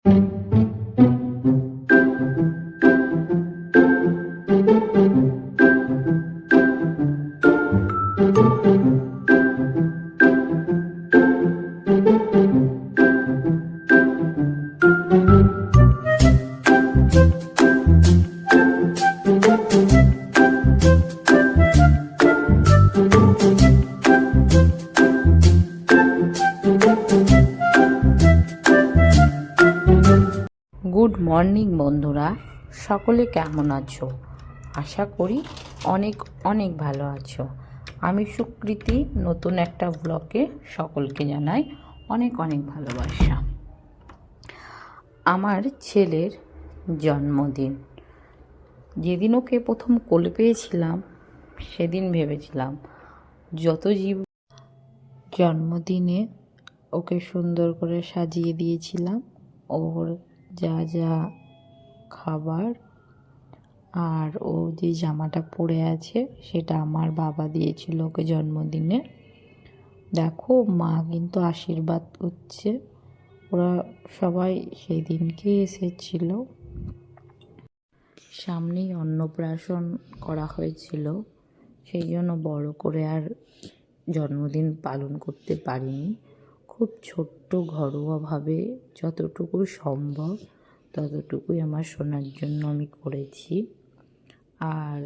Good morning বন্ধুরা, সকলে কেমন আছো? আশা করি অনেক অনেক ভালো আছো। আমি সুকৃতি নতুন একটা ব্লগে সকলকে জানাই অনেক অনেক ভালোবাসা। আমার ছেলের জন্মদিন। যেদিন ওকে প্রথম কোলে পেয়েছিলাম সেদিন ভেবেছিলাম যত জীব জন্মদিনে ওকে সুন্দর করে সাজিয়ে দিয়েছিলাম। ওর যা যা খাবার আর ও যে জামাটা পরে আছে সেটা আমার বাবা দিয়েছিল ওকে জন্মদিনে। দেখো, মা কিন্তু আশীর্বাদ করছে। ওরা সবাই সেই দিনকে এসেছিল। সামনেই অন্নপ্রাশন করা হয়েছিল, সেই জন্য বড় করে আর জন্মদিন পালন করতে পারিনি। খুব ছোট্ট ঘরোয়াভাবে যতটুকু সম্ভব ততটুকুই আমার সোনার জন্য আমি করেছি। আর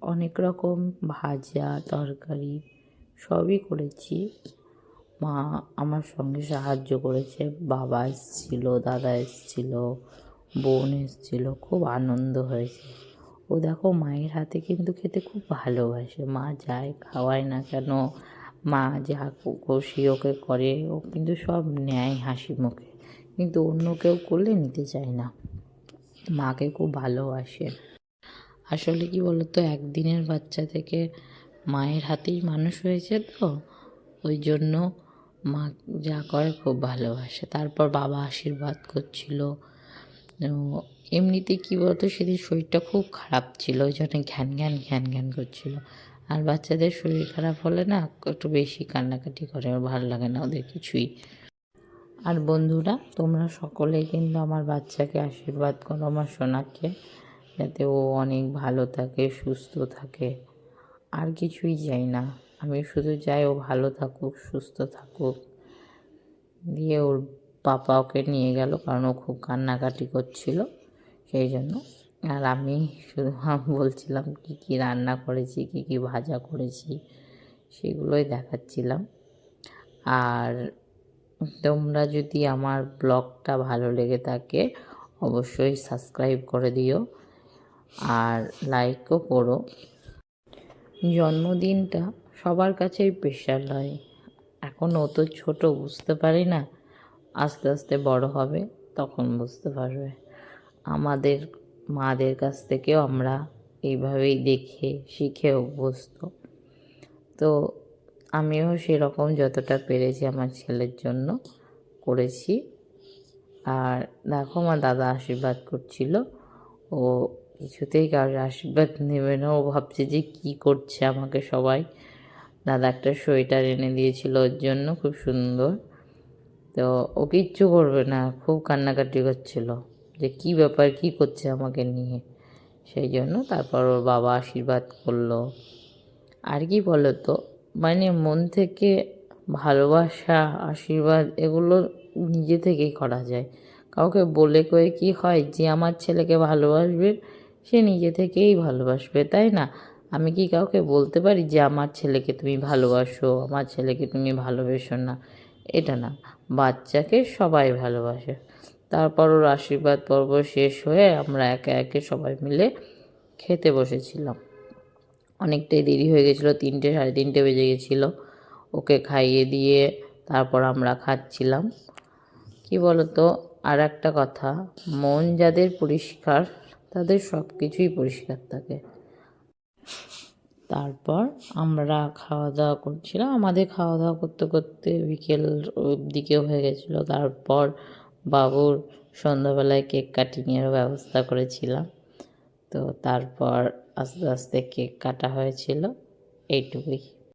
অনেক রকম ভাজা তরকারি সবই করেছি। মা আমার সঙ্গে সাহায্য করেছে, বাবা এসেছিলো, দাদা এসেছিলো, বোন এসেছিলো, খুব আনন্দ হয়েছে। ও দেখো, মায়ের হাতে কিন্তু খেতে খুব ভালোবাসে। মা যাই খাওয়ায় না কেন, মা যা খুশি ওকে করে ও কিন্তু সব নেয় হাসি মুখে, কিন্তু অন্য কেউ করলে নিতে চায় না। মাকে খুব ভালোবাসে। আসলে কি বলতো, একদিনের বাচ্চা থেকে মায়ের হাতেই মানুষ হয়েছে, তো ওই জন্য মা যা করে খুব ভালোবাসে। তারপর বাবা আশীর্বাদ করছিল। এমনিতে কী বলতো, সেদিন শরীরটা খুব খারাপ ছিল, ওই জন্য ঘ্যান ঘ্যান ঘ্যান ঘ্যান করছিল। আর বাচ্চাদের শরীর খারাপ হলে না একটু বেশি কান্নাকাটি করে, আর ভালো লাগে না ওদের কিছুই। আর বন্ধুরা, তোমরা সকলেই কিন্তু আমার বাচ্চাকে আশীর্বাদ করো, আমার সোনাকে, যাতে ও অনেক ভালো থাকে, সুস্থ থাকে। আর কিছুই চাই না, আমি শুধু চাই ও ভালো থাকুক, সুস্থ থাকুক। দিয়ে ওর পাপা ওকে নিয়ে গেল, কারণ ও খুব কান্নাকাটি করছিল, সেই জন্য। আর আমি শুধু বলছিলাম কী কী রান্না করেছি, কী কী ভাজা করেছি, সেগুলোই দেখাচ্ছিলাম। আর তোমরা যদি আমার ব্লগটা ভালো লেগে থাকে অবশ্যই সাবস্ক্রাইব করে দিও আর লাইকও করো। জন্মদিনটা সবার কাছেই স্পেশাল হয়। এখন ও তো ছোটো, বুঝতে পারি না, আস্তে আস্তে বড় হবে তখন বুঝতে পারবে। আমাদের মাদের কাছ থেকেও আমরা এইভাবেই দেখে শিখে অভ্যস্ত। তো আমিও সেরকম যতটা পেরেছি আমার ছেলের জন্য করেছি। আর দেখো, আমার দাদা আশীর্বাদ করছিল। ও কিছুতেই কারোর আশীর্বাদ নেবে না, ও ভাবছে যে কী করছে আমাকে সবাই। দাদা একটা সোয়েটার এনে দিয়েছিল ওর জন্য, খুব সুন্দর। তো ও কিচ্ছু করবে না, খুব কান্নাকাটি করছিল যে কী ব্যাপার, কী করছে আমাকে নিয়ে। সেই জন্য তারপর ওর বাবা আশীর্বাদ করলো। আর কি বলো তো, মানে মন থেকে ভালোবাসা, আশীর্বাদ এগুলো নিজে থেকেই করা যায়। কাউকে বলে কয়ে কি হয়, যে আমার ছেলেকে ভালোবাসবে সে নিজে থেকেই ভালোবাসবে, তাই না? আমি কি কাউকে বলতে পারি যে আমার ছেলেকে তুমি ভালোবাসো, আমার ছেলেকে তুমি ভালোবেসো না? এটা না, বাচ্চাকে সবাই ভালোবাসে। তারপর ওর আশীর্বাদ পর্ব শেষ হয়ে আমরা একে একে সবাই মিলে খেতে বসেছিলাম। অনেকটাই দেরি হয়ে গেছিলো, 3টে সাড়ে 3টে বেজে গেছিলো। ওকে খাইয়ে দিয়ে তারপর আমরা খাচ্ছিলাম। কি বলতো, আর একটা কথা, মন যাদের পরিষ্কার তাদের সব কিছুই পরিষ্কার থাকে। তারপর আমরা খাওয়া দাওয়া করছিলাম, আমাদের খাওয়া দাওয়া করতে করতে বিকেল দিকেও হয়ে গেছিলো। তারপর বাবুর সন্ধ্যাবেলায় কেক কাটিংয়েরও ব্যবস্থা করেছিলাম। তো তারপর আস্তে আস্তে কেক কাটা হয়েছিল, এইটুকুই।